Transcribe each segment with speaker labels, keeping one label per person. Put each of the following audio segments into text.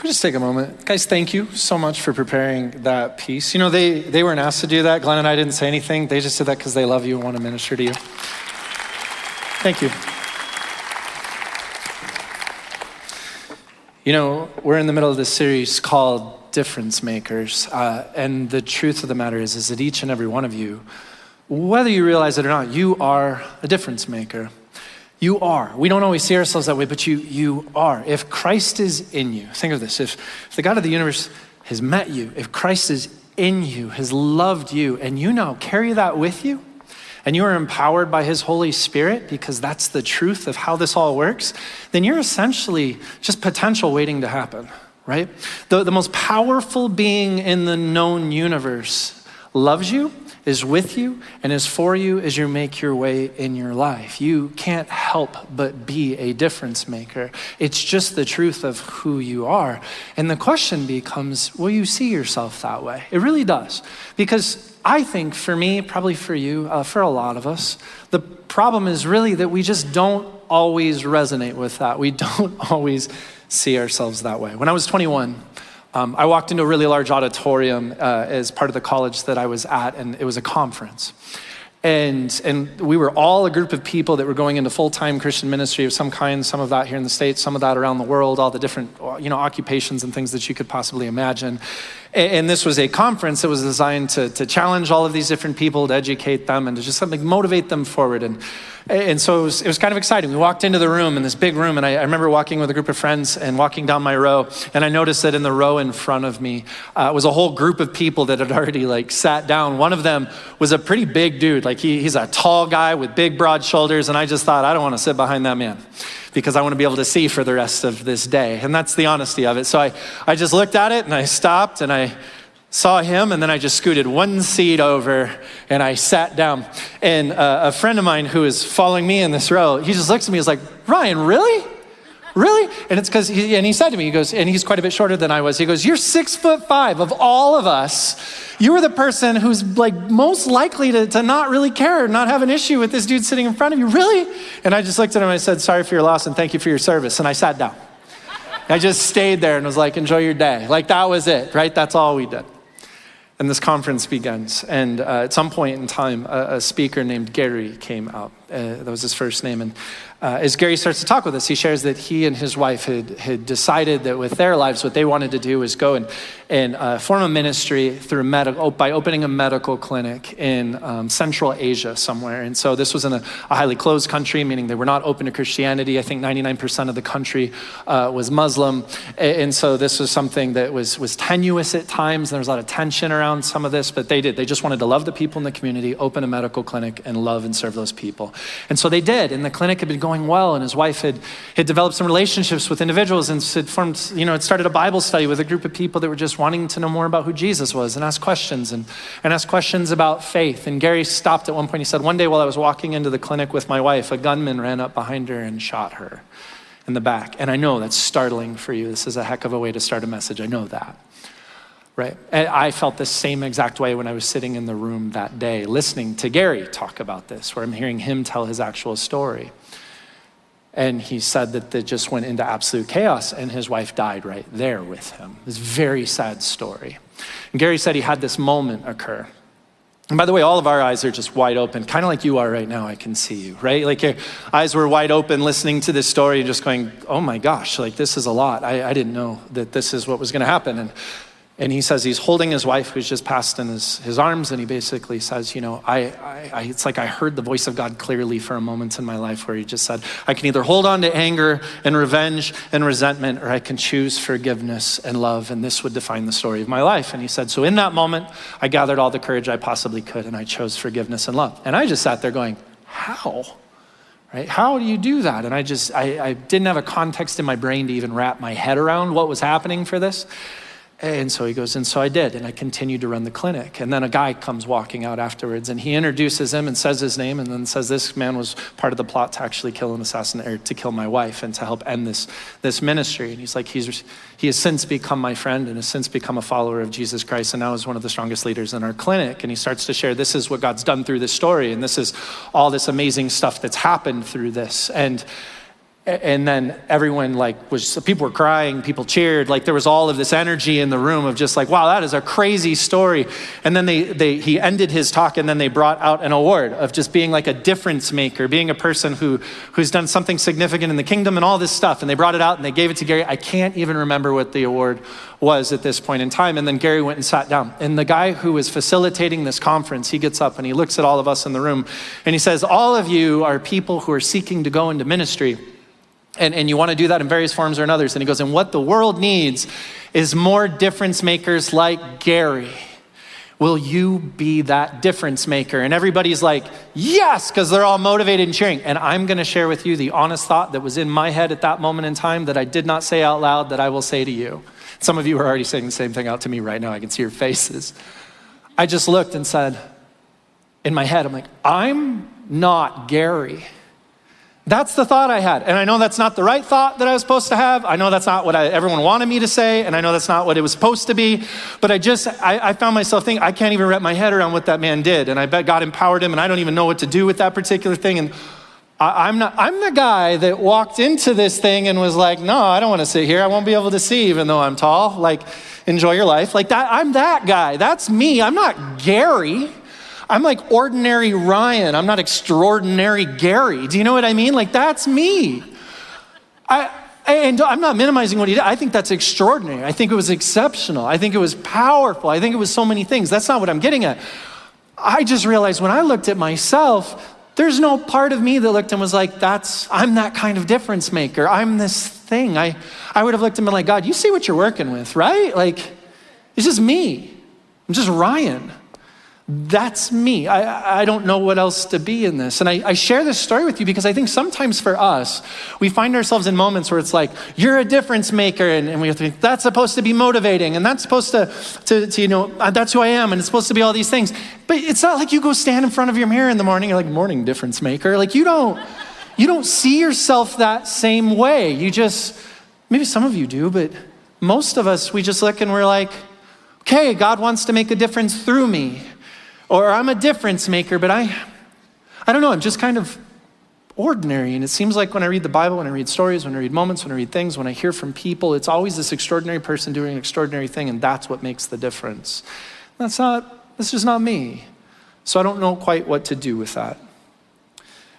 Speaker 1: we just take a moment? Guys, thank you so much for preparing that piece. You know, they weren't asked to do that. Glenn and I didn't say anything. They just did that because they love you and want to minister to you. Thank you. You know, we're in the middle of this series called Difference Makers. And the truth of the matter is that each and every one of you, whether you realize it or not, you are a difference maker. You are. We don't always see ourselves that way, but you are. If Christ is in you, think of this. If the God of the universe has met you, if Christ is in you, has loved you, and you now carry that with you, and you are empowered by his Holy Spirit, because that's the truth of how this all works, then you're essentially just potential waiting to happen, right? The most powerful being in the known universe loves you, is with you, and is for you as you make your way in your life. You can't help but be a difference maker. It's just the truth of who you are. And the question becomes, will you see yourself that way? It really does. Because I think for me, probably for you, for a lot of us, the problem is really that we just don't always resonate with that. We don't always see ourselves that way. When I was 21, I walked into a really large auditorium as part of the college that I was at, and it was a conference. And we were all a group of people that were going into full-time Christian ministry of some kind, some of that here in the States, some of that around the world, all the different, occupations and things that you could possibly imagine. And this was a conference that was designed to challenge all of these different people, to educate them, and to just something motivate them forward. And so it was kind of exciting. We walked into the room, in this big room, and I remember walking with a group of friends and walking down my row, and I noticed that in the row in front of me was a whole group of people that had already sat down. One of them was a pretty big dude. He's a tall guy with big, broad shoulders, and I just thought, I don't want to sit behind that man, because I want to be able to see for the rest of this day. And that's the honesty of it. So I just looked at it, and I stopped, and I saw him, and then I just scooted one seat over, and I sat down. And a friend of mine who is following me in this row, he just looks at me and is like, Ryan, really? Really? And it's because, he said to me, he goes, and he's quite a bit shorter than I was, he goes, you're 6'5" of all of us. You were the person who's most likely to not really care, not have an issue with this dude sitting in front of you. Really? And I just looked at him and I said, sorry for your loss and thank you for your service. And I sat down. I just stayed there and was like, enjoy your day. That was it, right? That's all we did. And this conference begins. And at some point in time, a speaker named Gary came out. That was his first name. And as Gary starts to talk with us, he shares that he and his wife had decided that with their lives, what they wanted to do was go and form a ministry through by opening a medical clinic in Central Asia somewhere. And so this was in a highly closed country, meaning they were not open to Christianity. I think 99% of the country was Muslim. And so this was something that was tenuous at times. There was a lot of tension around some of this, but they did. They just wanted to love the people in the community, open a medical clinic, and love and serve those people. And so they did. And the clinic had been going well, and his wife had developed some relationships with individuals and had formed, had started a Bible study with a group of people that were just wanting to know more about who Jesus was and ask questions and ask questions about faith. And Gary stopped at one point. He said, one day while I was walking into the clinic with my wife, a gunman ran up behind her and shot her in the back. And I know that's startling for you. This is a heck of a way to start a message. I know that. Right. And I felt the same exact way when I was sitting in the room that day, listening to Gary talk about this, where I'm hearing him tell his actual story. And he said that it just went into absolute chaos, and his wife died right there with him. It's a very sad story. And Gary said he had this moment occur. And by the way, all of our eyes are just wide open, kind of like you are right now. I can see you, right? Your eyes were wide open listening to this story and just going, oh my gosh, this is a lot. I didn't know that this is what was going to happen. And he says he's holding his wife who's just passed in his arms, and he basically says, it's like I heard the voice of God clearly for a moment in my life where he just said, I can either hold on to anger and revenge and resentment, or I can choose forgiveness and love, and this would define the story of my life. And he said, so in that moment, I gathered all the courage I possibly could, and I chose forgiveness and love. And I just sat there going, how? Right? How do you do that? And I didn't have a context in my brain to even wrap my head around what was happening for this. And so he goes, and so I did, and I continued to run the clinic. And then a guy comes walking out afterwards, and he introduces him and says his name, and then says this man was part of the plot to actually kill and assassinate, or to kill my wife and to help end this ministry. And he's like, he has since become my friend and has since become a follower of Jesus Christ, and now is one of the strongest leaders in our clinic. And he starts to share, this is what God's done through this story, and this is all this amazing stuff that's happened through this. And And then everyone people were crying, people cheered, there was all of this energy in the room of just wow, that is a crazy story. And then he ended his talk, and then they brought out an award of just being a difference maker, being a person who's done something significant in the kingdom and all this stuff. And they brought it out and they gave it to Gary. I can't even remember what the award was at this point in time. And then Gary went and sat down. And the guy who was facilitating this conference, he gets up and he looks at all of us in the room and he says, all of you are people who are seeking to go into ministry. And you want to do that in various forms or in others. And he goes, and what the world needs is more difference makers like Gary. Will you be that difference maker? And everybody's like, yes, because they're all motivated and cheering. And I'm going to share with you the honest thought that was in my head at that moment in time that I did not say out loud that I will say to you. Some of you are already saying the same thing out to me right now. I can see your faces. I just looked and said, in my head, I'm like, I'm not Gary. That's the thought I had. And I know that's not the right thought that I was supposed to have. I know that's not what everyone wanted me to say. And I know that's not what it was supposed to be. But I found myself thinking, I can't even wrap my head around what that man did. And I bet God empowered him, and I don't even know what to do with that particular thing. And I'm the guy that walked into this thing and was like, no, I don't want to sit here. I won't be able to see even though I'm tall. Enjoy your life. That. I'm that guy. That's me. I'm not Gary. I'm ordinary Ryan. I'm not extraordinary Gary. Do you know what I mean? That's me. And I'm not minimizing what he did. I think that's extraordinary. I think it was exceptional. I think it was powerful. I think it was so many things. That's not what I'm getting at. I just realized when I looked at myself, there's no part of me that looked and was I'm that kind of difference maker. I'm this thing. I would have looked at him and been God, you see what you're working with, right? It's just me. I'm just Ryan. That's me. I don't know what else to be in this. And I share this story with you because I think sometimes for us, we find ourselves in moments where it's you're a difference maker, and we think that's supposed to be motivating, and that's supposed to that's who I am, and it's supposed to be all these things. But it's not you go stand in front of your mirror in the morning, you're morning difference maker. You don't see yourself that same way. You just, maybe some of you do, but most of us, we just look and we're okay, God wants to make a difference through me. Or I'm a difference maker, but I don't know, I'm just kind of ordinary. And it seems when I read the Bible, when I read stories, when I read moments, when I read things, when I hear from people, it's always this extraordinary person doing an extraordinary thing, and that's what makes the difference. That's just not me. So I don't know quite what to do with that.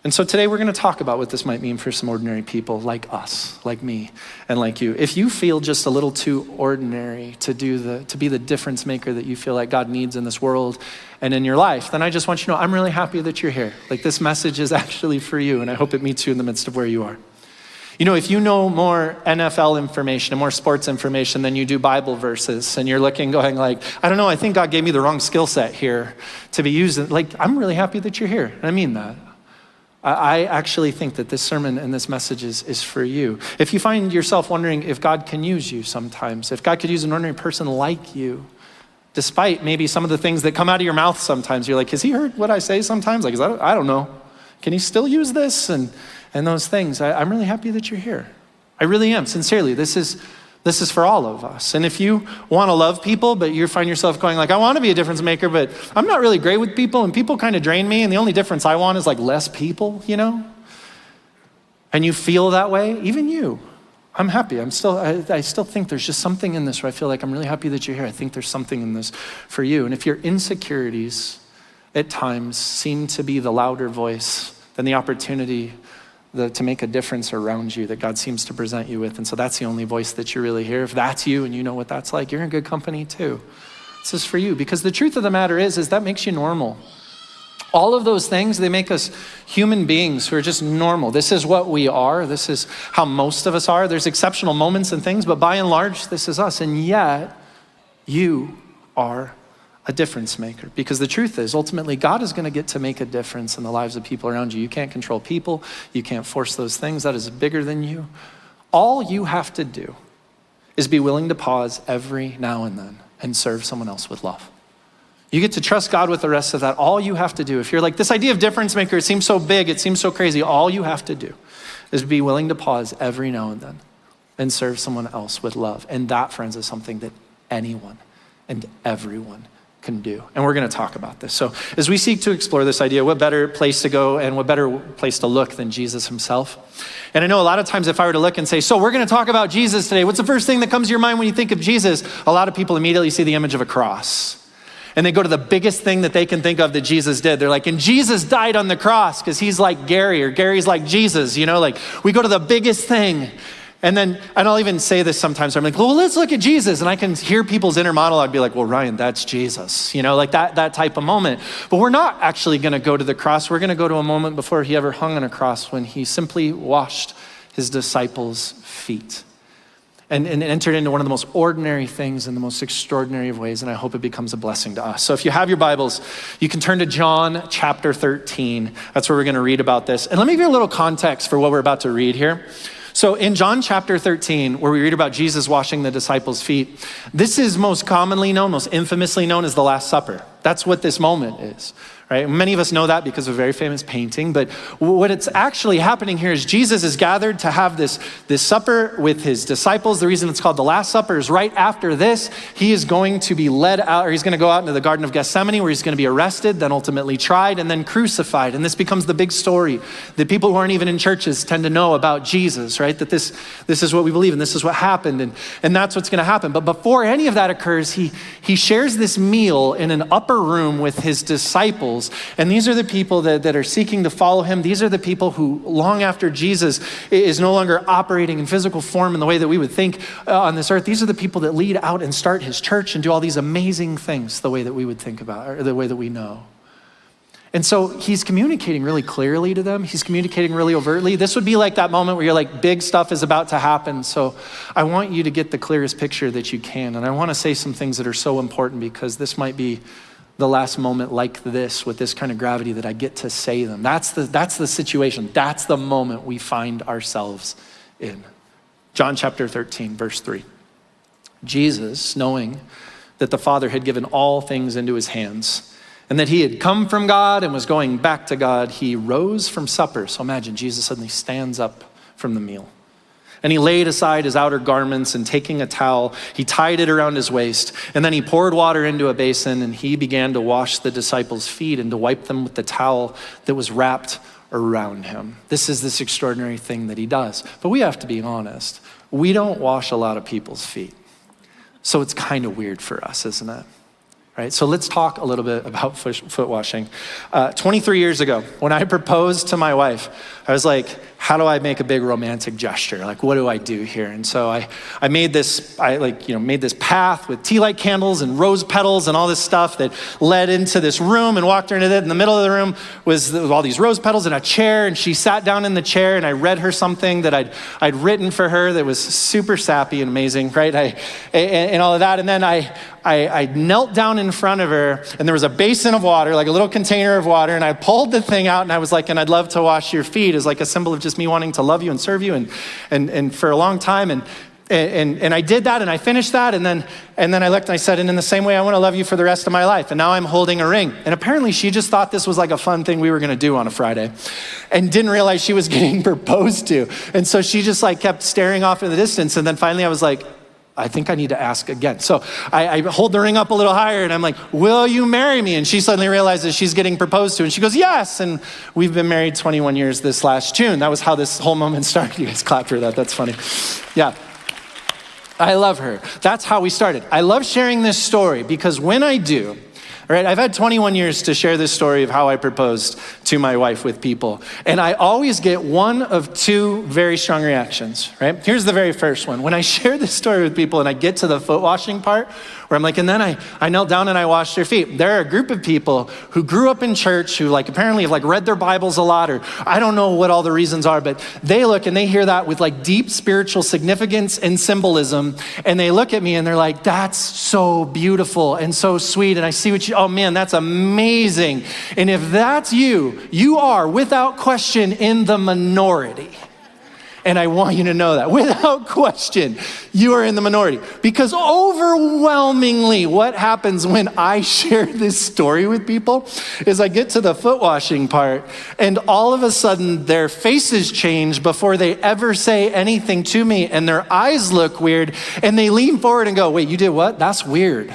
Speaker 1: And so today we're going to talk about what this might mean for some ordinary people like us, like me, and like you. If you feel just a little too ordinary to be the difference maker that you feel like God needs in this world and in your life, then I just want you to know I'm really happy that you're here. This message is actually for you, and I hope it meets you in the midst of where you are. If you know more NFL information and more sports information than you do Bible verses, and you're looking, going I don't know, I think God gave me the wrong skill set here to be using. I'm really happy that you're here, and I mean that. I actually think that this sermon and this message is for you. If you find yourself wondering if God can use you sometimes, if God could use an ordinary person like you, despite maybe some of the things that come out of your mouth sometimes, you're has he heard what I say sometimes? I don't know. Can he still use this? And those things. I'm really happy that you're here. I really am, sincerely. This is for all of us. And if you want to love people, but you find yourself going I want to be a difference maker, but I'm not really great with people, and people kind of drain me, and the only difference I want is less people, And you feel that way, even you. I'm happy. I still think there's just something in this where I feel I'm really happy that you're here. I think there's something in this for you. And if your insecurities at times seem to be the louder voice than the opportunity to make a difference around you that God seems to present you with. And so that's the only voice that you really hear. If that's you and you know what that's you're in good company too. This is for you, because the truth of the matter is that makes you normal. All of those things, they make us human beings who are just normal. This is what we are. This is how most of us are. There's exceptional moments and things, but by and large, this is us. And yet, you are a difference maker. Because the truth is, ultimately, God is going to get to make a difference in the lives of people around you. You can't control people. You can't force those things. That is bigger than you. All you have to do is be willing to pause every now and then and serve someone else with love. You get to trust God with the rest of that. All you have to do, if you're this idea of difference maker, it seems so big, it seems so crazy. All you have to do is be willing to pause every now and then and serve someone else with love. And that, friends, is something that anyone and everyone can do. And we're going to talk about this. So as we seek to explore this idea, what better place to go and what better place to look than Jesus himself? And I know a lot of times if I were to look and say, so we're going to talk about Jesus today, what's the first thing that comes to your mind when you think of Jesus? A lot of people immediately see the image of a cross. And they go to the biggest thing that they can think of that Jesus did. They're like, and Jesus died on the cross because he's like Gary, or Gary's like Jesus, like we go to the biggest thing. And I'll even say this sometimes. I'm like, well, let's look at Jesus. And I can hear people's inner monologue be like, well, Ryan, that's Jesus. Like that type of moment. But we're not actually going to go to the cross. We're going to go to a moment before he ever hung on a cross when he simply washed his disciples' feet and entered into one of the most ordinary things in the most extraordinary of ways. And I hope it becomes a blessing to us. So if you have your Bibles, you can turn to John chapter 13. That's where we're going to read about this. And let me give you a little context for what we're about to read here. So in John chapter 13, where we read about Jesus washing the disciples' feet, this is most commonly known, most infamously known as the Last Supper. That's what this moment is, right? Many of us know that because of a very famous painting, but what it's actually happening here is Jesus is gathered to have this supper with his disciples. The reason it's called the Last Supper is right after this, he is going to be led out, or he's going to go out into the Garden of Gethsemane where he's going to be arrested, then ultimately tried, and then crucified. And this becomes the big story that people who aren't even in churches tend to know about Jesus, right? That this is what we believe and this is what happened and that's what's going to happen. But before any of that occurs, he shares this meal in an upper room with his disciples. And these are the people that are seeking to follow him. These are the people who, long after Jesus is no longer operating in physical form in the way that we would think on this earth, these are the people that lead out and start his church and do all these amazing things the way that we would think about, or the way that we know. And so he's communicating really clearly to them. He's communicating really overtly. This would be like that moment where you're like, big stuff is about to happen. So I want you to get the clearest picture that you can. And I want to say some things that are so important because this might be the last moment like this with this kind of gravity that I get to say them. That's the situation. That's the moment we find ourselves in. John chapter 13, verse 3. Jesus, knowing that the Father had given all things into his hands, and that he had come from God and was going back to God, he rose from supper. So imagine Jesus suddenly stands up from the meal. And he laid aside his outer garments and taking a towel, he tied it around his waist. And then he poured water into a basin and he began to wash the disciples' feet and to wipe them with the towel that was wrapped around him. This is this extraordinary thing that he does. But we have to be honest. We don't wash a lot of people's feet. So it's kind of weird for us, isn't it? Right? So let's talk a little bit about foot washing. 23 years ago, when I proposed to my wife, I was like, how do I make a big romantic gesture? Like, what do I do here? And so I made this path with tea light candles and rose petals and all this stuff that led into this room and walked her into it. In the middle of the room was all these rose petals and a chair. And she sat down in the chair and I read her something that I'd written for her that was super sappy and amazing, right? And all of that. And then I knelt down in front of her and there was a basin of water, like a little container of water. And I pulled the thing out and I was like, and I'd love to wash your feet as like a symbol of just me wanting to love you and serve you and for a long time. And I did that and I finished that. And then I looked and I said, and in the same way, I want to love you for the rest of my life. And now I'm holding a ring. And apparently she just thought this was like a fun thing we were going to do on a Friday and didn't realize she was getting proposed to. And so she just like kept staring off in the distance. And then finally I was like, I think I need to ask again. So I hold the ring up a little higher and I'm like, will you marry me? And she suddenly realizes she's getting proposed to and she goes, yes. And we've been married 21 years this last June. That was how this whole moment started. You guys clap for that. That's funny. Yeah. I love her. That's how we started. I love sharing this story because when I do, all right, I've had 21 years to share this story of how I proposed to my wife with people. And I always get one of two very strong reactions, right? Here's the very first one. When I share this story with people and I get to the foot washing part, where I'm like, and then I knelt down and I washed their feet. There are a group of people who grew up in church who like apparently have like read their Bibles a lot, or I don't know what all the reasons are, but they look and they hear that with like deep spiritual significance and symbolism. And they look at me and they're like, that's so beautiful and so sweet. And I see oh man, that's amazing. And if that's you, you are without question in the minority. And I want you to know that without question, you are in the minority, because overwhelmingly what happens when I share this story with people is I get to the foot washing part and all of a sudden their faces change before they ever say anything to me and their eyes look weird and they lean forward and go, wait, you did what? That's weird.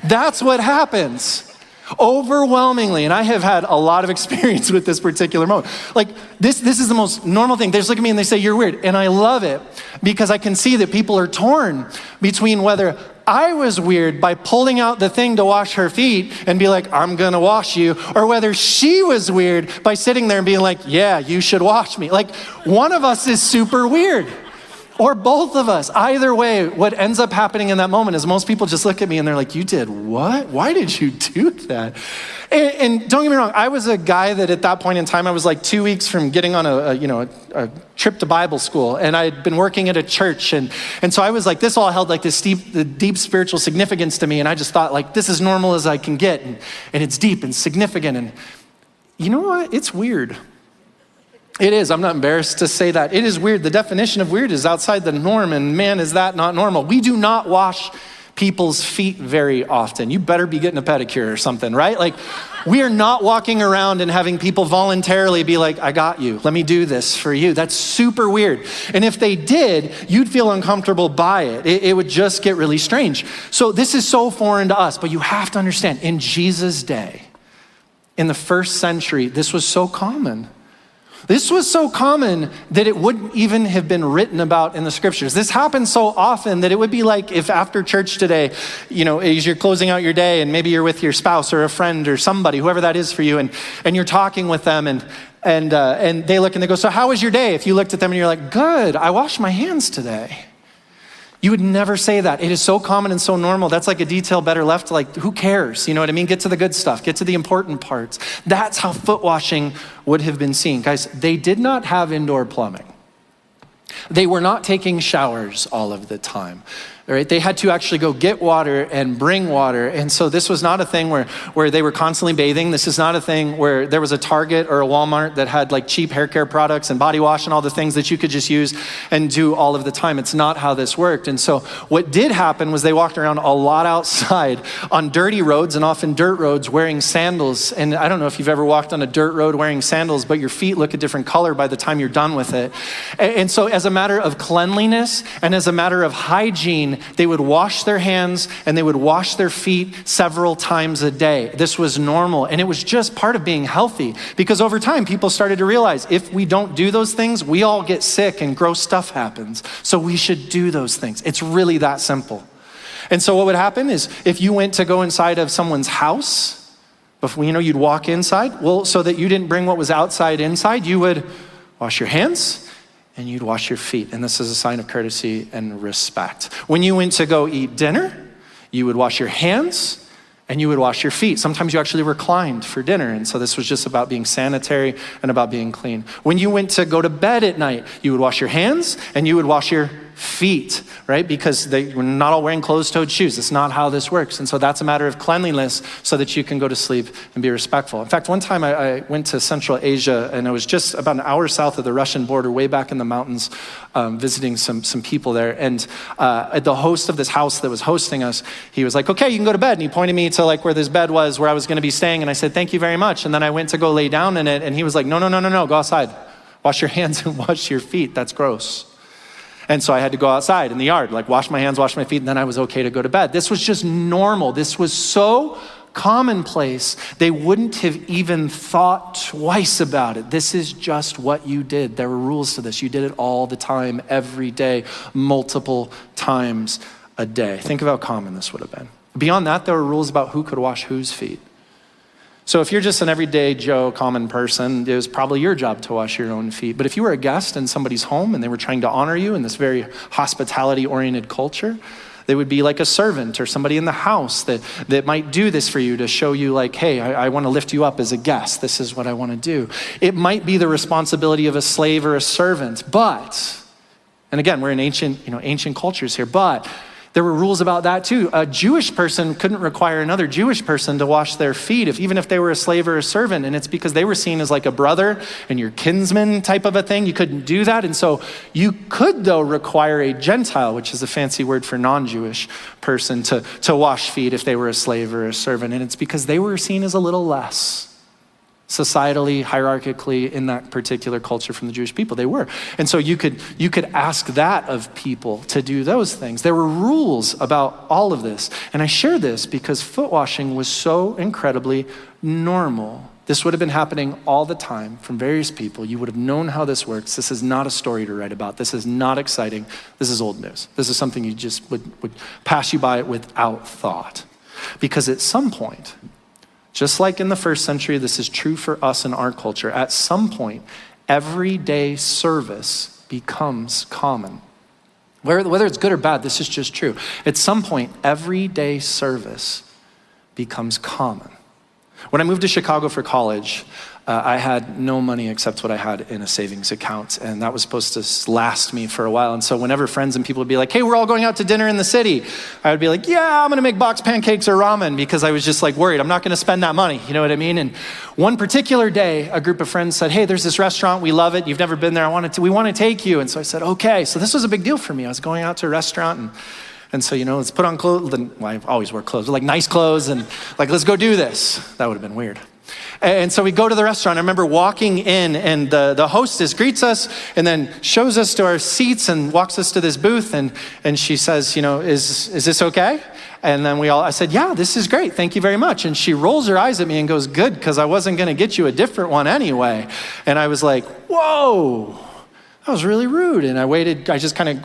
Speaker 1: That's what happens. Overwhelmingly, and I have had a lot of experience with this particular moment. Like, this is the most normal thing. They just look at me and they say, you're weird. And I love it because I can see that people are torn between whether I was weird by pulling out the thing to wash her feet and be like, I'm gonna wash you, or whether she was weird by sitting there and being like, yeah, you should wash me. Like, one of us is super weird. Or both of us. Either way, what ends up happening in that moment is most people just look at me and they're like, you did what? Why did you do that? And don't get me wrong, I was a guy that at that point in time, I was like 2 weeks from getting on a trip to Bible school, and I had been working at a church, and so I was like, this all held like this deep spiritual significance to me, and I just thought like, this is normal as I can get, and it's deep and significant, and you know what? It's weird. It is. I'm not embarrassed to say that. It is weird. The definition of weird is outside the norm, and man, is that not normal. We do not wash people's feet very often. You better be getting a pedicure or something, right? Like, we are not walking around and having people voluntarily be like, I got you. Let me do this for you. That's super weird. And if they did, you'd feel uncomfortable by it. It would just get really strange. So this is so foreign to us, but you have to understand, in Jesus' day, in the first century, this was so common. This was so common that it wouldn't even have been written about in the scriptures. This happens so often that it would be like if after church today, as you're closing out your day and maybe you're with your spouse or a friend or somebody, whoever that is for you, and you're talking with them and they look and they go, so how was your day? If you looked at them and you're like, good, I washed my hands today. You would never say that. It is so common and so normal. That's like a detail better left, like, who cares? You know what I mean? Get to the good stuff. Get to the important parts. That's how foot washing would have been seen. Guys, they did not have indoor plumbing. They were not taking showers all of the time. Right? They had to actually go get water and bring water. And so this was not a thing where they were constantly bathing. This is not a thing where there was a Target or a Walmart that had like cheap hair care products and body wash and all the things that you could just use and do all of the time. It's not how this worked. And so what did happen was they walked around a lot outside on dirty roads and often dirt roads wearing sandals. And I don't know if you've ever walked on a dirt road wearing sandals, but your feet look a different color by the time you're done with it. And so as a matter of cleanliness and as a matter of hygiene, they would wash their hands and they would wash their feet several times a day. This was normal, and it was just part of being healthy, because over time people started to realize if we don't do those things, we all get sick and gross stuff happens. So we should do those things. It's really that simple. And so what would happen is if you went to go inside of someone's house, before, you'd walk inside, well, so that you didn't bring what was outside inside, you would wash your hands and you'd wash your feet. And this is a sign of courtesy and respect. When you went to go eat dinner, you would wash your hands and you would wash your feet. Sometimes you actually reclined for dinner. And so this was just about being sanitary and about being clean. When you went to go to bed at night, you would wash your hands and you would wash your feet, right? Because they were not all wearing closed-toed shoes. That's not how this works. And so that's a matter of cleanliness so that you can go to sleep and be respectful. In fact, one time I went to Central Asia, and it was just about an hour south of the Russian border, way back in the mountains, visiting some people there. And the host of this house that was hosting us, he was like, okay, you can go to bed. And he pointed me to like where this bed was, where I was going to be staying. And I said, thank you very much. And then I went to go lay down in it. And he was like, no, go outside. Wash your hands and wash your feet. That's gross. And so I had to go outside in the yard, like wash my hands, wash my feet, and then I was okay to go to bed. This was just normal. This was so commonplace, they wouldn't have even thought twice about it. This is just what you did. There were rules to this. You did it all the time, every day, multiple times a day. Think of how common this would have been. Beyond that, there were rules about who could wash whose feet. So if you're just an everyday Joe, common person, it was probably your job to wash your own feet. But if you were a guest in somebody's home and they were trying to honor you in this very hospitality-oriented culture, they would be like a servant or somebody in the house that might do this for you to show you like, hey, I want to lift you up as a guest. This is what I want to do. It might be the responsibility of a slave or a servant, but, and again, we're in ancient cultures here, but there were rules about that too. A Jewish person couldn't require another Jewish person to wash their feet, even if they were a slave or a servant. And it's because they were seen as like a brother and your kinsman type of a thing. You couldn't do that. And so you could, though, require a Gentile, which is a fancy word for non-Jewish person, to wash feet if they were a slave or a servant. And it's because they were seen as a little less. Societally, hierarchically, in that particular culture from the Jewish people, they were. And so you could ask that of people to do those things. There were rules about all of this. And I share this because foot washing was so incredibly normal. This would have been happening all the time from various people. You would have known how this works. This is not a story to write about. This is not exciting. This is old news. This is something you just would pass you by without thought. Because at some point, just like in the first century, this is true for us in our culture. At some point, everyday service becomes common. Whether it's good or bad, this is just true. At some point, everyday service becomes common. When I moved to Chicago for college, I had no money except what I had in a savings account, and that was supposed to last me for a while. And so whenever friends and people would be like, hey, we're all going out to dinner in the city, I would be like, yeah, I'm gonna make box pancakes or ramen, because I was just like worried, I'm not gonna spend that money, you know what I mean? And one particular day, a group of friends said, hey, there's this restaurant, we love it, you've never been there, we wanna take you. And so I said, okay. So this was a big deal for me. I was going out to a restaurant, and so, let's put on clothes, well, I always wear clothes, like nice clothes, and like, let's go do this. That would have been weird. And so we go to the restaurant. I remember walking in, and the hostess greets us and then shows us to our seats and walks us to this booth, and she says, is this okay? And then I said, yeah, this is great, thank you very much. And she rolls her eyes at me and goes, good, because I wasn't gonna get you a different one anyway. And I was like, whoa. That was really rude. And I waited,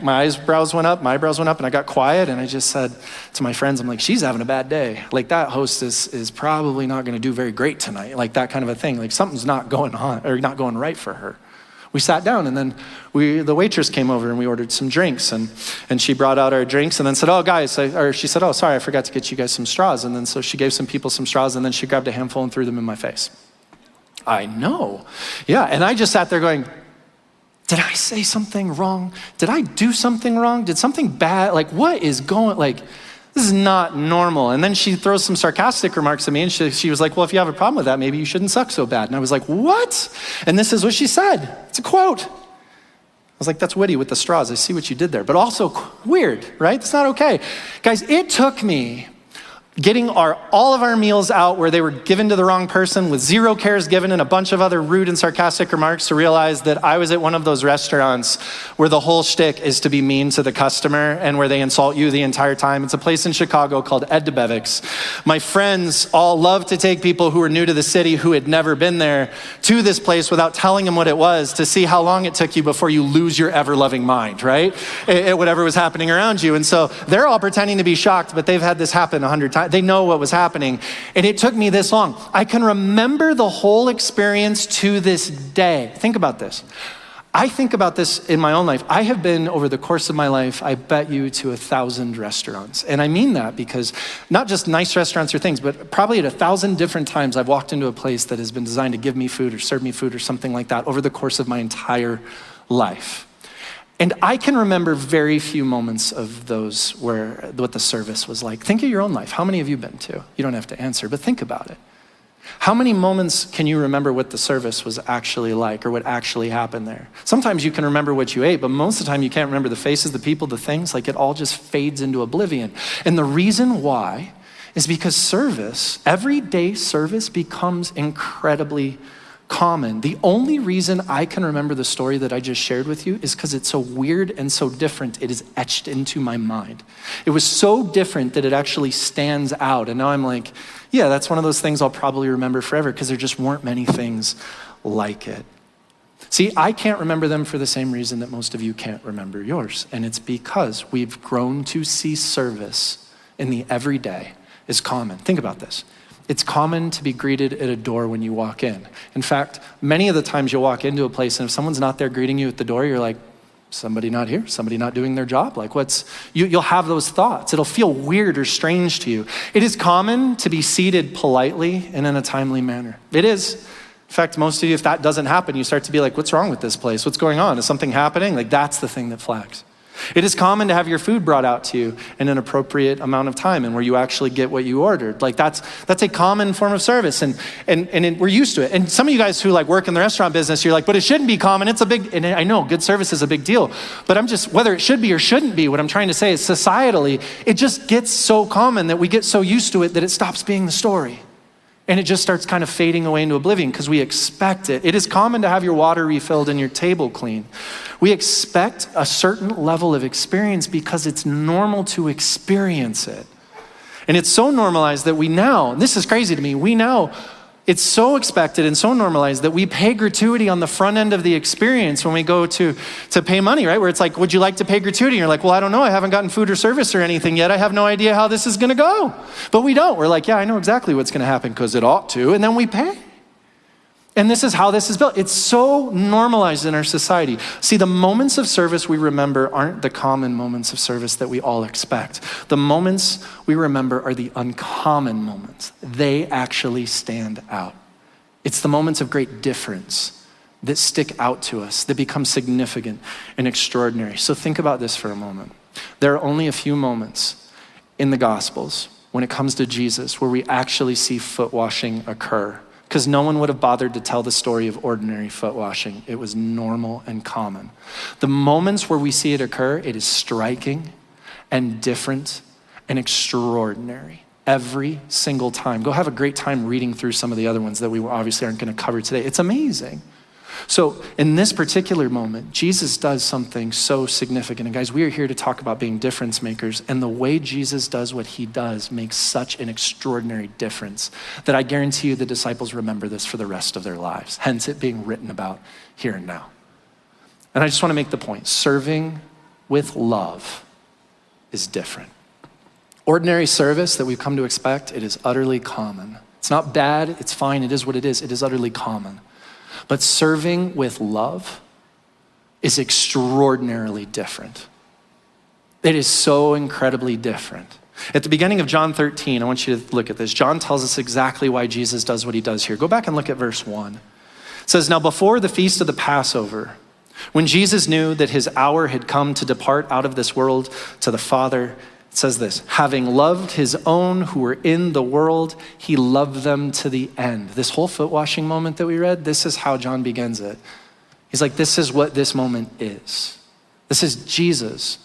Speaker 1: my eyebrows went up, and I got quiet, and I just said to my friends, I'm like, she's having a bad day. Like, that hostess is probably not gonna do very great tonight. Like, that kind of a thing. Like, something's not going on, or not going right for her. We sat down, and then the waitress came over and we ordered some drinks, and she brought out our drinks and then said, oh guys, she said, oh, sorry, I forgot to get you guys some straws. And then so she gave some people some straws, and then she grabbed a handful and threw them in my face. I know, yeah, and I just sat there going, did I say something wrong? Did I do something wrong? Did something bad? Like, what is going, this is not normal. And then she throws some sarcastic remarks at me, and she was like, well, if you have a problem with that, maybe you shouldn't suck so bad. And I was like, what? And this is what she said. It's a quote. I was like, that's witty with the straws. I see what you did there. But also weird, right? It's not okay. Guys, it took me getting all of our meals out where they were given to the wrong person with zero cares given and a bunch of other rude and sarcastic remarks to realize that I was at one of those restaurants where the whole shtick is to be mean to the customer and where they insult you the entire time. It's a place in Chicago called Ed DeBevick's. My friends all love to take people who are new to the city who had never been there to this place without telling them what it was, to see how long it took you before you lose your ever-loving mind, right? At whatever was happening around you. And so they're all pretending to be shocked, but they've had this happen 100 times. They know what was happening. And it took me this long. I can remember the whole experience to this day. Think about this. I think about this in my own life. I have been, over the course of my life, I bet you, to 1,000 restaurants. And I mean that because not just nice restaurants or things, but probably at 1,000 different times I've walked into a place that has been designed to give me food or serve me food or something like that over the course of my entire life. And I can remember very few moments of those where what the service was like. Think of your own life. How many have you been to? You don't have to answer, but think about it. How many moments can you remember what the service was actually like or what actually happened there? Sometimes you can remember what you ate, but most of the time you can't remember the faces, the people, the things. Like, it all just fades into oblivion. And the reason why is because service, everyday service, becomes incredibly common. The only reason I can remember the story that I just shared with you is because it's so weird and so different, it is etched into my mind. It was so different that it actually stands out. And now I'm like, yeah, that's one of those things I'll probably remember forever, because there just weren't many things like it. See, I can't remember them for the same reason that most of you can't remember yours. And it's because we've grown to see service in the everyday as common. Think about this. It's common to be greeted at a door when you walk in. In fact, many of the times you'll walk into a place, and if someone's not there greeting you at the door, you're like, somebody not here? Somebody not doing their job? Like, you'll have those thoughts. It'll feel weird or strange to you. It is common to be seated politely and in a timely manner. It is. In fact, most of you, if that doesn't happen, you start to be like, what's wrong with this place? What's going on? Is something happening? Like, that's the thing that flags. It is common to have your food brought out to you in an appropriate amount of time and where you actually get what you ordered. Like, that's a common form of service, and we're used to it. And some of you guys who work in the restaurant business, you're like, but it shouldn't be common. It's a big, and I know good service is a big deal, but whether it should be or shouldn't be, what I'm trying to say is societally, it just gets so common that we get so used to it that it stops being the story. And it just starts kind of fading away into oblivion because we expect it. It is common to have your water refilled and your table clean. We expect a certain level of experience because it's normal to experience it. And it's so normalized that we now, this is crazy to me, it's so expected and so normalized that we pay gratuity on the front end of the experience when we go to pay money, right? Where it's like, would you like to pay gratuity? And you're like, well, I don't know. I haven't gotten food or service or anything yet. I have no idea how this is going to go. But we don't. We're like, yeah, I know exactly what's going to happen because it ought to. And then we pay. And this is how this is built. It's so normalized in our society. See, the moments of service we remember aren't the common moments of service that we all expect. The moments we remember are the uncommon moments. They actually stand out. It's the moments of great difference that stick out to us, that become significant and extraordinary. So think about this for a moment. There are only a few moments in the Gospels when it comes to Jesus where we actually see foot washing occur. Because no one would have bothered to tell the story of ordinary foot washing. It was normal and common. The moments where we see it occur, it is striking and different and extraordinary every single time. Go have a great time reading through some of the other ones that we obviously aren't going to cover today. It's amazing. So in this particular moment, Jesus does something so significant. And guys, we are here to talk about being difference makers. And the way Jesus does what he does makes such an extraordinary difference that I guarantee you the disciples remember this for the rest of their lives. Hence it being written about here and now. And I just want to make the point, serving with love is different. Ordinary service that we've come to expect, it is utterly common. It's not bad, it's fine, it is what it is utterly common. But serving with love is extraordinarily different. It is so incredibly different. At the beginning of John 13, I want you to look at this. John tells us exactly why Jesus does what he does here. Go back and look at verse 1. It says, now before the feast of the Passover, when Jesus knew that his hour had come to depart out of this world to the Father, it says this, having loved his own who were in the world, he loved them to the end. This whole foot washing moment that we read, this is how John begins it. He's like, this is what this moment is. This is Jesus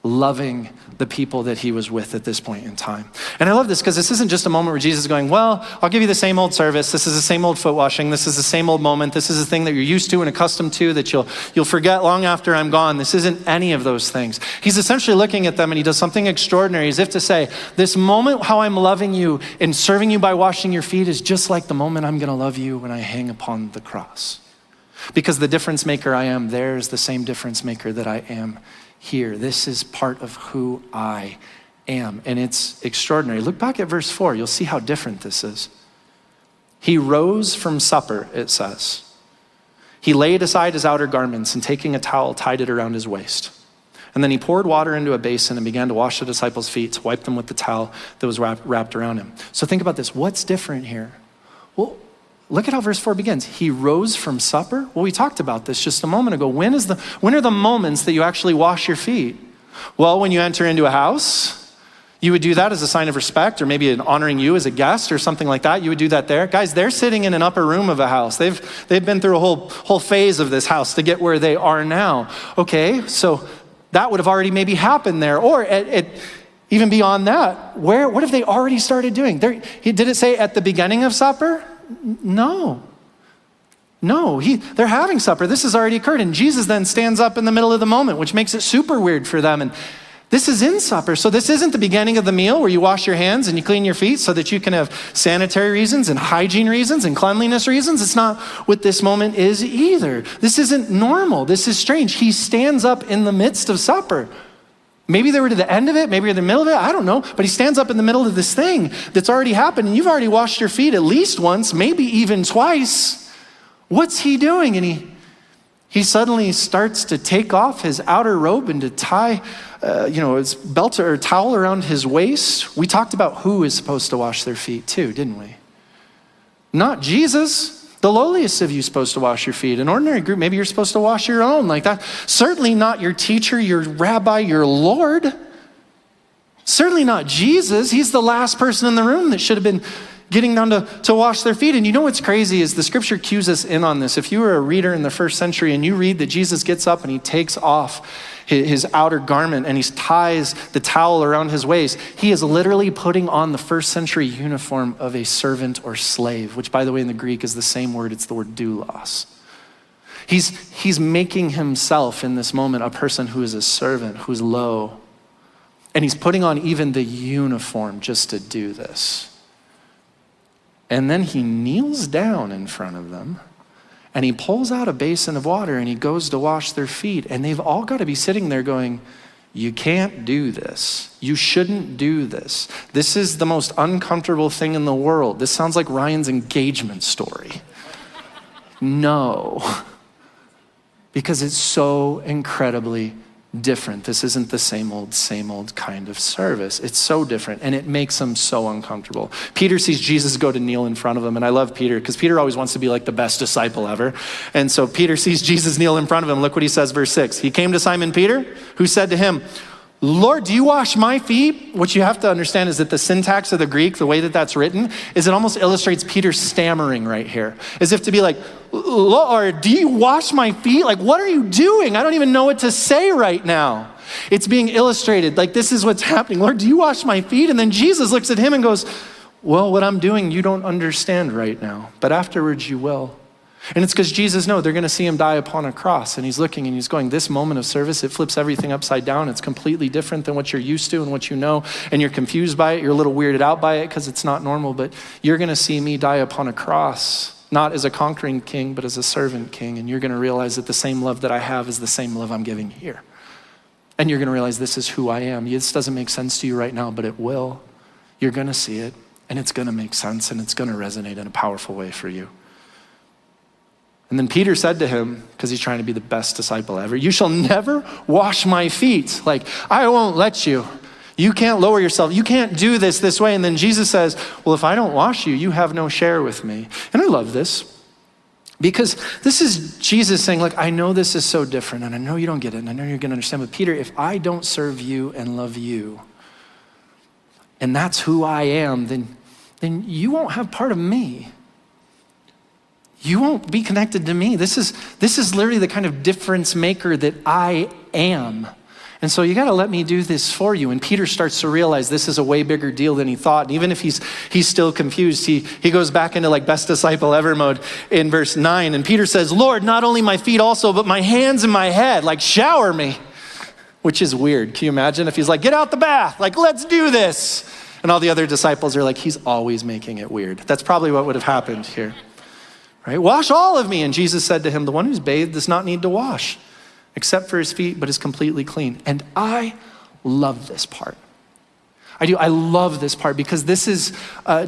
Speaker 1: loving the people that he was with at this point in time. And I love this because this isn't just a moment where Jesus is going, well, I'll give you the same old service. This is the same old foot washing. This is the same old moment. This is the thing that you're used to and accustomed to that you'll forget long after I'm gone. This isn't any of those things. He's essentially looking at them and he does something extraordinary as if to say, this moment how I'm loving you and serving you by washing your feet is just like the moment I'm going to love you when I hang upon the cross. Because the difference maker I am there is the same difference maker that I am here. This is part of who I am. And it's extraordinary. Look back at verse 4. You'll see how different this is. He rose from supper, it says. He laid aside his outer garments and taking a towel, tied it around his waist. And then he poured water into a basin and began to wash the disciples' feet, to wipe them with the towel that was wrapped around him. So think about this. What's different here? Well, look at how verse 4 begins. He rose from supper. Well, we talked about this just a moment ago. When are the moments that you actually wash your feet? Well, when you enter into a house, you would do that as a sign of respect, or maybe an honoring you as a guest or something like that. You would do that there. Guys, they're sitting in an upper room of a house. They've been through a whole phase of this house to get where they are now. Okay, so that would have already maybe happened there. Or even beyond that, what have they already started doing? Did it say at the beginning of supper? No, they're having supper. This has already occurred. And Jesus then stands up in the middle of the moment, which makes it super weird for them. And this is in supper. So this isn't the beginning of the meal where you wash your hands and you clean your feet so that you can have sanitary reasons and hygiene reasons and cleanliness reasons. It's not what this moment is either. This isn't normal. This is strange. He stands up in the midst of supper. Maybe they were to the end of it, maybe they're in the middle of it, I don't know. But he stands up in the middle of this thing that's already happened, and you've already washed your feet at least once, maybe even twice. What's he doing? And he suddenly starts to take off his outer robe and to tie his belt or towel around his waist. We talked about who is supposed to wash their feet too, didn't we? Not Jesus. The lowliest of you is supposed to wash your feet. An ordinary group, maybe you're supposed to wash your own like that. Certainly not your teacher, your rabbi, your Lord. Certainly not Jesus. He's the last person in the room that should have been getting down to wash their feet. And you know what's crazy is the scripture cues us in on this. If you were a reader in the first century and you read that Jesus gets up and he takes off his outer garment, and he ties the towel around his waist. He is literally putting on the first century uniform of a servant or slave, which, by the way, in the Greek is the same word. It's the word doulos. He's making himself in this moment a person who is a servant, who's low. And he's putting on even the uniform just to do this. And then he kneels down in front of them and he pulls out a basin of water and he goes to wash their feet. And they've all got to be sitting there going, you can't do this. You shouldn't do this. This is the most uncomfortable thing in the world. This sounds like Ryan's engagement story. No. Because it's so incredibly different. This isn't the same old kind of service. It's so different, and it makes them so uncomfortable. Peter sees Jesus go to kneel in front of him, and I love Peter, because Peter always wants to be like the best disciple ever. And so Peter sees Jesus kneel in front of him. Look what he says, verse 6. He came to Simon Peter, who said to him, Lord, do you wash my feet? What you have to understand is that the syntax of the Greek, the way that that's written, is it almost illustrates Peter stammering right here. As if to be like, Lord, do you wash my feet? Like, what are you doing? I don't even know what to say right now. It's being illustrated like this is what's happening. Lord, do you wash my feet? And then Jesus looks at him and goes, well, what I'm doing, you don't understand right now, but afterwards you will. And it's because Jesus knows they're going to see him die upon a cross. And he's looking and he's going, this moment of service, it flips everything upside down. It's completely different than what you're used to and what you know. And you're confused by it. You're a little weirded out by it because it's not normal. But you're going to see me die upon a cross, not as a conquering king, but as a servant king. And you're going to realize that the same love that I have is the same love I'm giving here. And you're going to realize this is who I am. This doesn't make sense to you right now, but it will. You're going to see it. And it's going to make sense. And it's going to resonate in a powerful way for you. And then Peter said to him, because he's trying to be the best disciple ever, you shall never wash my feet. Like, I won't let you. You can't lower yourself. You can't do this way. And then Jesus says, well, if I don't wash you, you have no share with me. And I love this because this is Jesus saying, look, I know this is so different and I know you don't get it and I know you're going to understand. But Peter, if I don't serve you and love you, and that's who I am, then you won't have part of me. You won't be connected to me. This is literally the kind of difference maker that I am. And so you got to let me do this for you. And Peter starts to realize this is a way bigger deal than he thought. And even if he's still confused, he goes back into like best disciple ever mode in verse 9. And Peter says, Lord, not only my feet also, but my hands and my head, like shower me, which is weird. Can you imagine if he's like, get out the bath, like let's do this. And all the other disciples are like, he's always making it weird. That's probably what would have happened here. Right? Wash all of me. And Jesus said to him, the one who's bathed does not need to wash except for his feet, but is completely clean. And I love this part. I do. I love this part because this is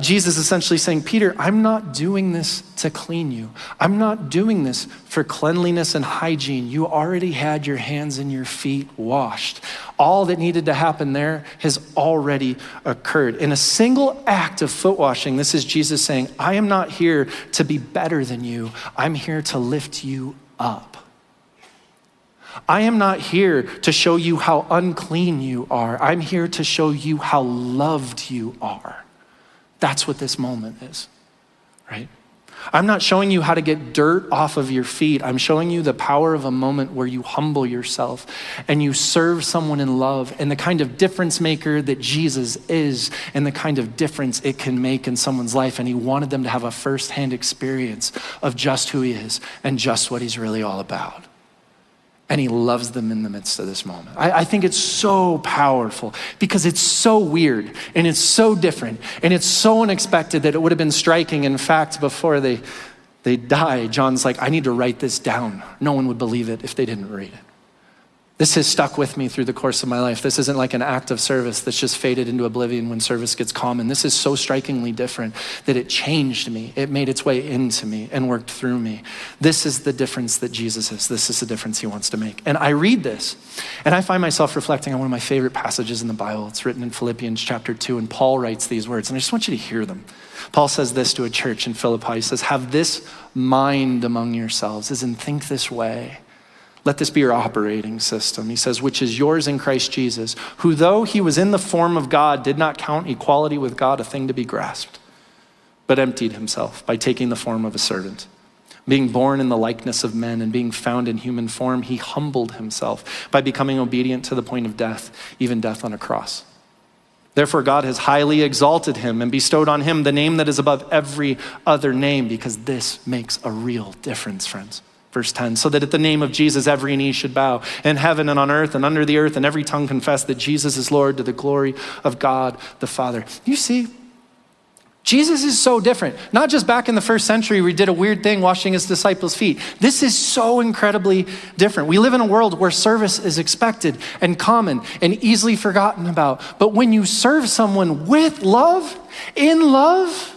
Speaker 1: Jesus essentially saying, Peter, I'm not doing this to clean you. I'm not doing this for cleanliness and hygiene. You already had your hands and your feet washed. All that needed to happen there has already occurred. In a single act of foot washing, this is Jesus saying, I am not here to be better than you. I'm here to lift you up. I am not here to show you how unclean you are. I'm here to show you how loved you are. That's what this moment is, right? I'm not showing you how to get dirt off of your feet. I'm showing you the power of a moment where you humble yourself and you serve someone in love and the kind of difference maker that Jesus is and the kind of difference it can make in someone's life. And he wanted them to have a firsthand experience of just who he is and just what he's really all about. And he loves them in the midst of this moment. I think it's so powerful because it's so weird and it's so different and it's so unexpected that it would have been striking. In fact, before they die, John's like, I need to write this down. No one would believe it if they didn't read it. This has stuck with me through the course of my life. This isn't like an act of service that's just faded into oblivion when service gets common. This is so strikingly different that it changed me. It made its way into me and worked through me. This is the difference that Jesus is. This is the difference he wants to make. And I read this and I find myself reflecting on one of my favorite passages in the Bible. It's written in Philippians chapter 2, and Paul writes these words, and I just want you to hear them. Paul says this to a church in Philippi. He says, have this mind among yourselves, as in think this way. Let this be your operating system. He says, which is yours in Christ Jesus, who though he was in the form of God, did not count equality with God a thing to be grasped, but emptied himself by taking the form of a servant, Being born in the likeness of men and being found in human form, he humbled himself by becoming obedient to the point of death, even death on a cross. Therefore, God has highly exalted him and bestowed on him the name that is above every other name, because this makes a real difference, friends. Verse 10, so that at the name of Jesus, every knee should bow in heaven and on earth and under the earth, and every tongue confess that Jesus is Lord, to the glory of God the Father. You see, Jesus is so different. Not just back in the first century where he did a weird thing washing his disciples' feet. This is so incredibly different. We live in a world where service is expected and common and easily forgotten about. But when you serve someone with love, in love,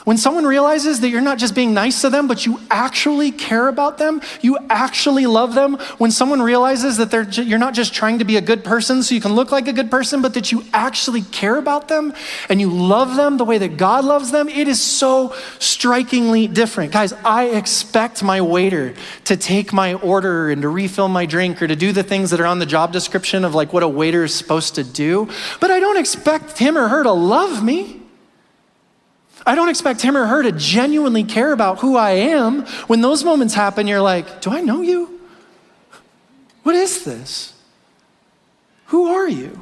Speaker 1: when someone realizes that you're not just being nice to them, but you actually care about them, you actually love them, when someone realizes that you're not just trying to be a good person so you can look like a good person, but that you actually care about them and you love them the way that God loves them, it is so strikingly different. Guys, I expect my waiter to take my order and to refill my drink or to do the things that are on the job description of like what a waiter is supposed to do, but I don't expect him or her to love me. I don't expect him or her to genuinely care about who I am. When those moments happen, you're like, do I know you? What is this? Who are you?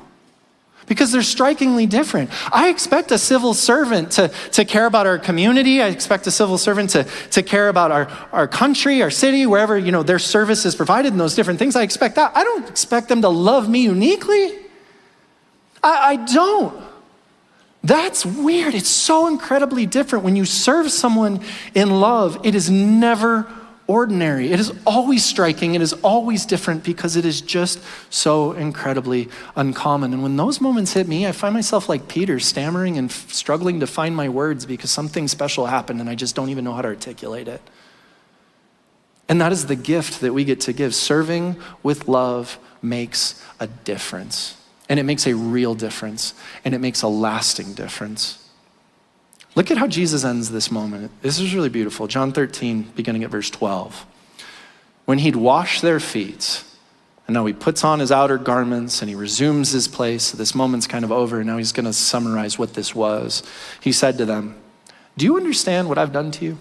Speaker 1: Because they're strikingly different. I expect a civil servant to care about our community. I expect a civil servant to care about our country, our city, wherever their service is provided and those different things. I expect that. I don't expect them to love me uniquely. I don't. That's weird. It's so incredibly different. When you serve someone in love, it is never ordinary. It is always striking. It is always different because it is just so incredibly uncommon. And when those moments hit me, I find myself like Peter, stammering and struggling to find my words because something special happened and I just don't even know how to articulate it. And that is the gift that we get to give. Serving with love makes a difference. And it makes a real difference, and it makes a lasting difference. Look at how Jesus ends this moment. This is really beautiful. John 13, beginning at verse 12. When he'd washed their feet, and now he puts on his outer garments, and he resumes his place. So this moment's kind of over, and now he's going to summarize what this was. He said to them, do you understand what I've done to you?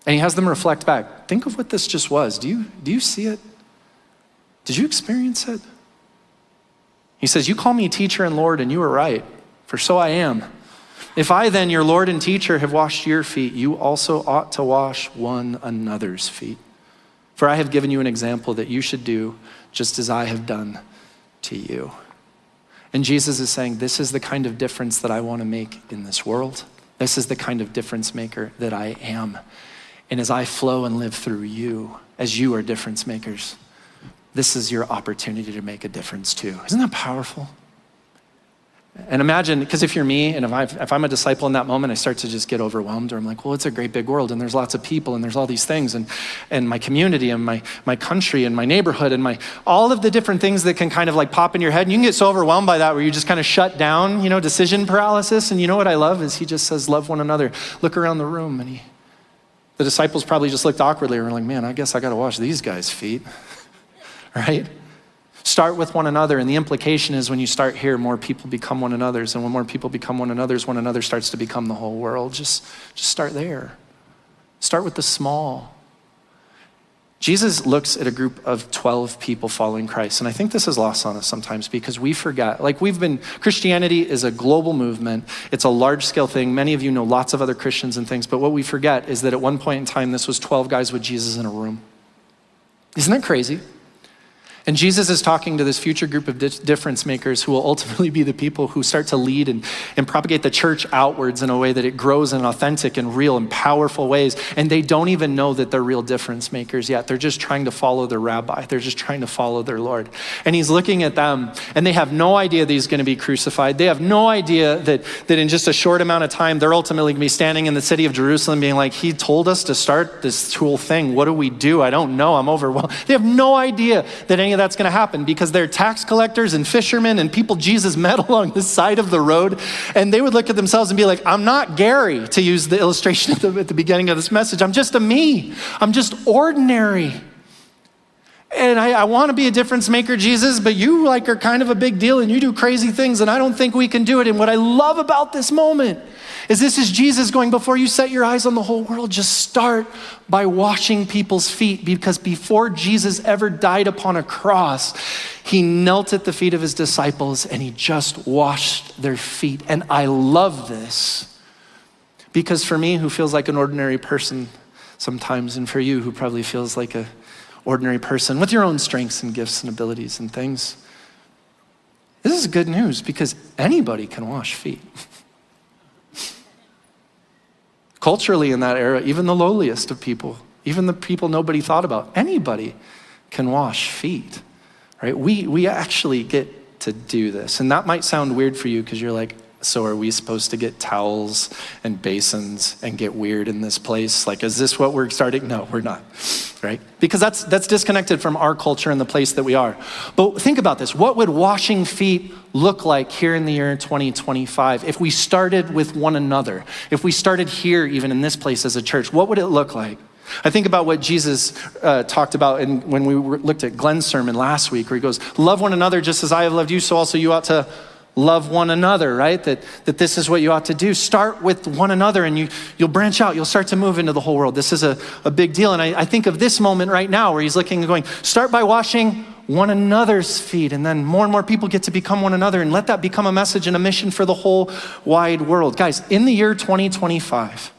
Speaker 1: And he has them reflect back. Think of what this just was. Do you see it? Did you experience it? He says, you call me teacher and Lord, and you are right, for so I am. If I then, your Lord and teacher, have washed your feet, you also ought to wash one another's feet. For I have given you an example that you should do just as I have done to you. And Jesus is saying, this is the kind of difference that I want to make in this world. This is the kind of difference maker that I am. And as I flow and live through you, as you are difference makers, this is your opportunity to make a difference too. Isn't that powerful? And imagine, because if you're me, and if I'm a disciple in that moment, I start to just get overwhelmed, or I'm like, well, it's a great big world, and there's lots of people, and there's all these things, and my community, and my country, and my neighborhood, and all of the different things that can kind of like pop in your head, and you can get so overwhelmed by that where you just kind of shut down, decision paralysis. And you know what I love is he just says, love one another. Look around the room, and the disciples probably just looked awkwardly, and were like, man, I guess I got to wash these guys' feet. Right? Start with one another. And the implication is when you start here, more people become one another's. And when more people become one another's, one another starts to become the whole world. Just start there. Start with the small. Jesus looks at a group of 12 people following Christ. And I think this is lost on us sometimes because we forget. Christianity is a global movement. It's a large scale thing. Many of you know lots of other Christians and things. But what we forget is that at one point in time, this was 12 guys with Jesus in a room. Isn't that crazy? And Jesus is talking to this future group of difference makers who will ultimately be the people who start to lead and propagate the church outwards in a way that it grows in authentic and real and powerful ways. And they don't even know that they're real difference makers yet. They're just trying to follow their rabbi. They're just trying to follow their Lord. And he's looking at them, and they have no idea that he's going to be crucified. They have no idea that in just a short amount of time, they're ultimately going to be standing in the city of Jerusalem being like, he told us to start this whole thing. What do we do? I don't know. I'm overwhelmed. They have no idea that any of that's going to happen because they're tax collectors and fishermen and people Jesus met along the side of the road. And they would look at themselves and be like, I'm not Gary, to use the illustration at the beginning of this message. I'm just a me. I'm just ordinary. And I want to be a difference maker, Jesus, but you like are kind of a big deal and you do crazy things and I don't think we can do it. And what I love about this moment is this is Jesus going, before you set your eyes on the whole world, just start by washing people's feet, because before Jesus ever died upon a cross, he knelt at the feet of his disciples and he just washed their feet. And I love this because for me, who feels like an ordinary person sometimes, and for you who probably feels like an ordinary person with your own strengths and gifts and abilities and things, this is good news because anybody can wash feet. Culturally in that era, even the lowliest of people, even the people nobody thought about, anybody can wash feet, right? We actually get to do this. And that might sound weird for you because you're like, so are we supposed to get towels and basins and get weird in this place? Like, is this what we're starting? No, we're not, right? Because that's disconnected from our culture and the place that we are. But think about this. What would washing feet look like here in the year 2025 if we started with one another? If we started here, even in this place as a church, what would it look like? I think about what Jesus talked about when we looked at Glenn's sermon last week, where he goes, love one another just as I have loved you, so also you ought to love one another, right? That this is what you ought to do. Start with one another and you'll branch out. You'll start to move into the whole world. This is a big deal. And I think of this moment right now where he's looking and going, start by washing one another's feet. And then more and more people get to become one another, and let that become a message and a mission for the whole wide world. Guys, in the year 2025,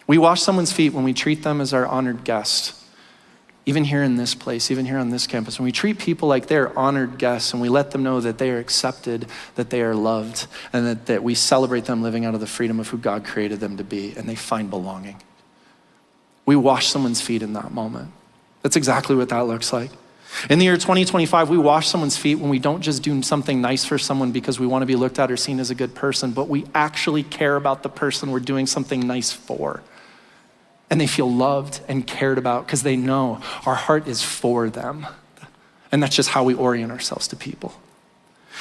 Speaker 1: we wash someone's feet when we treat them as our honored guest. Even here in this place, even here on this campus, when we treat people like they're honored guests and we let them know that they are accepted, that they are loved, and that we celebrate them living out of the freedom of who God created them to be, and they find belonging. We wash someone's feet in that moment. That's exactly what that looks like. In the year 2025, we wash someone's feet when we don't just do something nice for someone because we want to be looked at or seen as a good person, but we actually care about the person we're doing something nice for. And they feel loved and cared about because they know our heart is for them. And that's just how we orient ourselves to people.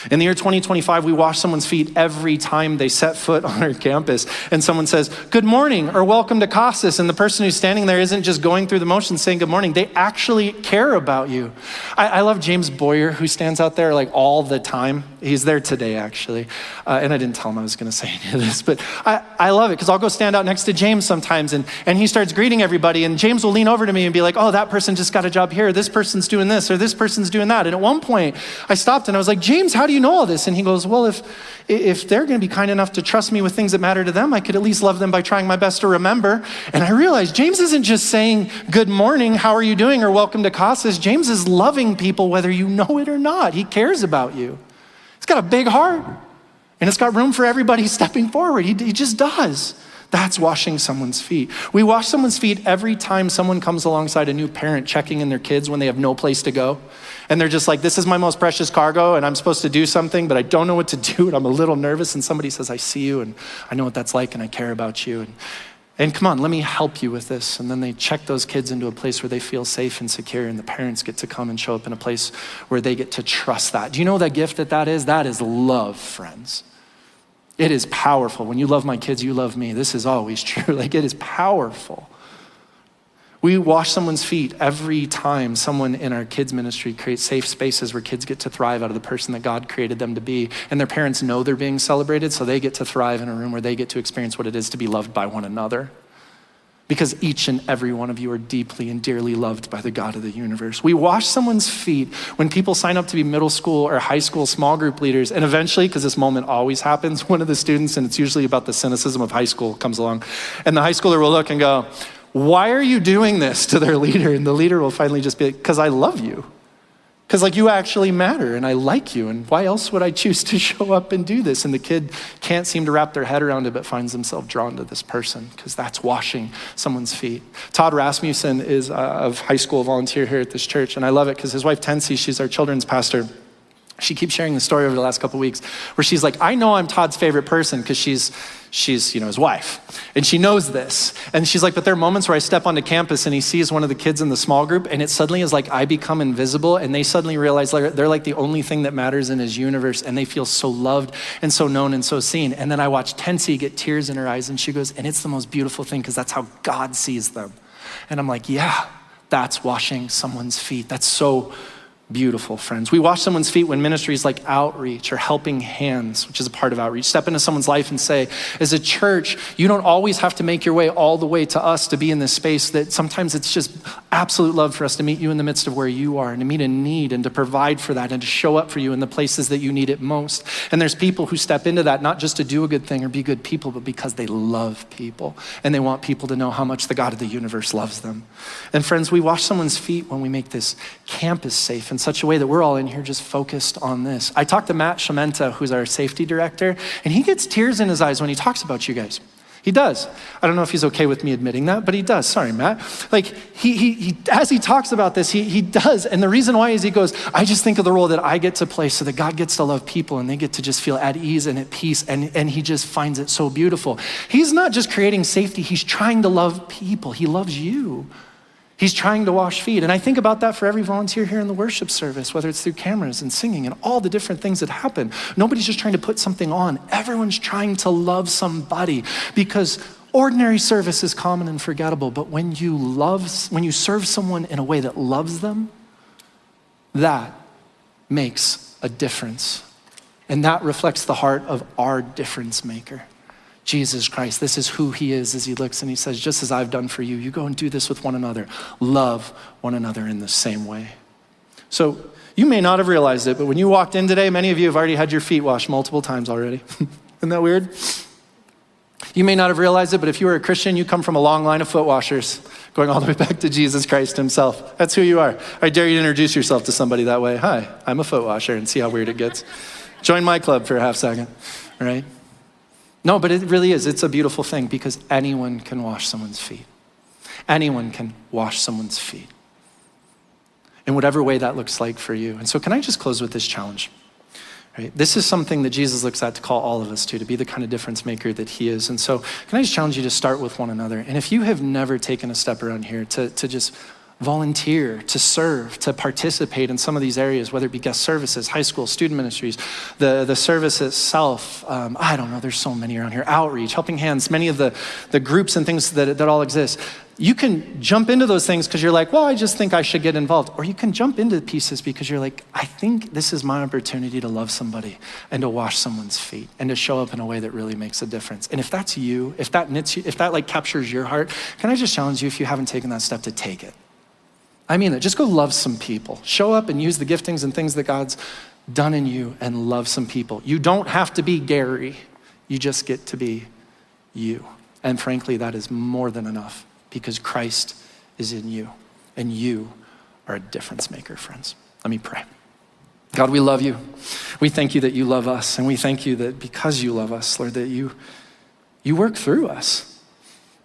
Speaker 1: In the year 2025, we wash someone's feet every time they set foot on our campus and someone says, good morning or welcome to Costas. And the person who's standing there isn't just going through the motions saying good morning. They actually care about you. I love James Boyer, who stands out there like all the time. He's there today, actually. And I didn't tell him I was going to say any of this, but I love it because I'll go stand out next to James sometimes and he starts greeting everybody and James will lean over to me and be like, oh, that person just got a job here. This person's doing this or this person's doing that. And at one point I stopped and I was like, James, how do you know all this? And he goes, well, if they're going to be kind enough to trust me with things that matter to them, I could at least love them by trying my best to remember. And I realized James isn't just saying good morning, how are you doing, or welcome to Costas. James is loving people whether you know it or not. He cares about you. He's got a big heart and it's got room for everybody stepping forward. He just does. That's washing someone's feet. We wash someone's feet every time someone comes alongside a new parent checking in their kids when they have no place to go. And they're just like, this is my most precious cargo and I'm supposed to do something, but I don't know what to do and I'm a little nervous. And somebody says, I see you and I know what that's like and I care about you. And come on, let me help you with this. And then they check those kids into a place where they feel safe and secure, and the parents get to come and show up in a place where they get to trust that. Do you know that gift that is? That is love, friends. It is powerful. When you love my kids, you love me. This is always true. Like, it is powerful. We wash someone's feet every time someone in our kids ministry creates safe spaces where kids get to thrive out of the person that God created them to be. And their parents know they're being celebrated, so they get to thrive in a room where they get to experience what it is to be loved by one another. Because each and every one of you are deeply and dearly loved by the God of the universe. We wash someone's feet when people sign up to be middle school or high school small group leaders. And eventually, because this moment always happens, one of the students, and it's usually about the cynicism of high school, comes along. And the high schooler will look and go, why are you doing this, to their leader? And the leader will finally just be like, because I love you. Because like you actually matter and I like you. And why else would I choose to show up and do this? And the kid can't seem to wrap their head around it, but finds himself drawn to this person because that's washing someone's feet. Todd Rasmussen is of high school volunteer here at this church. And I love it because his wife, Tensi, she's our children's pastor. She keeps sharing the story over the last couple of weeks where she's like, I know I'm Todd's favorite person because she's his wife. And she knows this. And she's like, but there are moments where I step onto campus and he sees one of the kids in the small group and it suddenly is like I become invisible and they suddenly realize they're like the only thing that matters in his universe and they feel so loved and so known and so seen. And then I watch Tensi get tears in her eyes and she goes, and it's the most beautiful thing because that's how God sees them. And I'm like, yeah. That's washing someone's feet. That's so beautiful, friends. We wash someone's feet when ministries like outreach or helping hands, which is a part of outreach, step into someone's life and say, as a church, you don't always have to make your way all the way to us to be in this space, that sometimes it's just absolute love for us to meet you in the midst of where you are and to meet a need and to provide for that and to show up for you in the places that you need it most. And there's people who step into that not just to do a good thing or be good people, but because they love people and they want people to know how much the God of the universe loves them. And friends, we wash someone's feet when we make this campus safe in such a way that we're all in here just focused on this. I talked to Matt Shimenta, who's our safety director, and he gets tears in his eyes when he talks about you guys. He does. I don't know if he's okay with me admitting that, but he does. Sorry, Matt. Like he as he talks about this, he does. And the reason why is he goes, I just think of the role that I get to play so that God gets to love people and they get to just feel at ease and at peace. And he just finds it so beautiful. He's not just creating safety. He's trying to love people. He loves you. He's trying to wash feet. And I think about that for every volunteer here in the worship service, whether it's through cameras and singing and all the different things that happen. Nobody's just trying to put something on. Everyone's trying to love somebody, because ordinary service is common and forgettable. But when you serve someone in a way that loves them, that makes a difference. And that reflects the heart of our difference maker, Jesus Christ. This is who he is as he looks and he says, just as I've done for you, you go and do this with one another. Love one another in the same way. So you may not have realized it, but when you walked in today, many of you have already had your feet washed multiple times already. Isn't that weird? You may not have realized it, but if you were a Christian, you come from a long line of foot washers going all the way back to Jesus Christ himself. That's who you are. I dare you to introduce yourself to somebody that way. Hi, I'm a foot washer, and see how weird it gets. Join my club for a half second, all right? No, but it really is. It's a beautiful thing because anyone can wash someone's feet. Anyone can wash someone's feet in whatever way that looks like for you. And so can I just close with this challenge? Right? This is something that Jesus looks at to call all of us to be the kind of difference maker that he is. And so can I just challenge you to start with one another? And if you have never taken a step around here to just volunteer, to serve, to participate in some of these areas, whether it be guest services, high school, student ministries, the service itself, I don't know, there's so many around here, outreach, helping hands, many of the groups and things that all exist. You can jump into those things because you're like, well, I just think I should get involved. Or you can jump into pieces because you're like, I think this is my opportunity to love somebody and to wash someone's feet and to show up in a way that really makes a difference. And if that's you, if that knits you, if that like captures your heart, can I just challenge you, if you haven't taken that step, to take it? I mean that. Just go love some people. Show up and use the giftings and things that God's done in you and love some people. You don't have to be Gary. You just get to be you. And frankly, that is more than enough because Christ is in you and you are a difference maker, friends. Let me pray. God, we love you. We thank you that you love us, and we thank you that because you love us, Lord, that you work through us.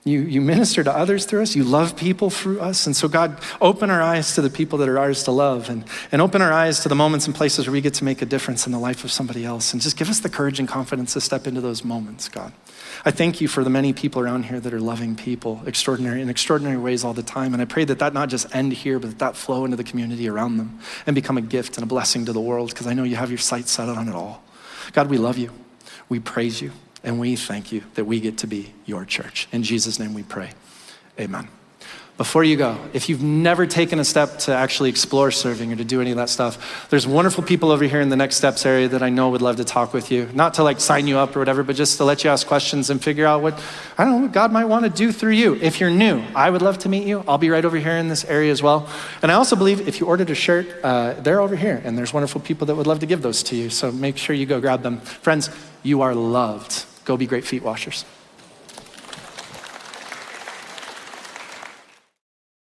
Speaker 1: You minister to others through us. You love people through us. And so God, open our eyes to the people that are ours to love, and open our eyes to the moments and places where we get to make a difference in the life of somebody else. And just give us the courage and confidence to step into those moments, God. I thank you for the many people around here that are loving people in extraordinary ways all the time. And I pray that not just end here, but that flow into the community around them and become a gift and a blessing to the world, because I know you have your sights set on it all. God, we love you. We praise you. And we thank you that we get to be your church. In Jesus' name we pray, amen. Before you go, if you've never taken a step to actually explore serving or to do any of that stuff, there's wonderful people over here in the next steps area that I know would love to talk with you. Not to like sign you up or whatever, but just to let you ask questions and figure out what God might want to do through you. If you're new, I would love to meet you. I'll be right over here in this area as well. And I also believe if you ordered a shirt, they're over here, and there's wonderful people that would love to give those to you. So make sure you go grab them. Friends, you are loved. Go be great feet washers.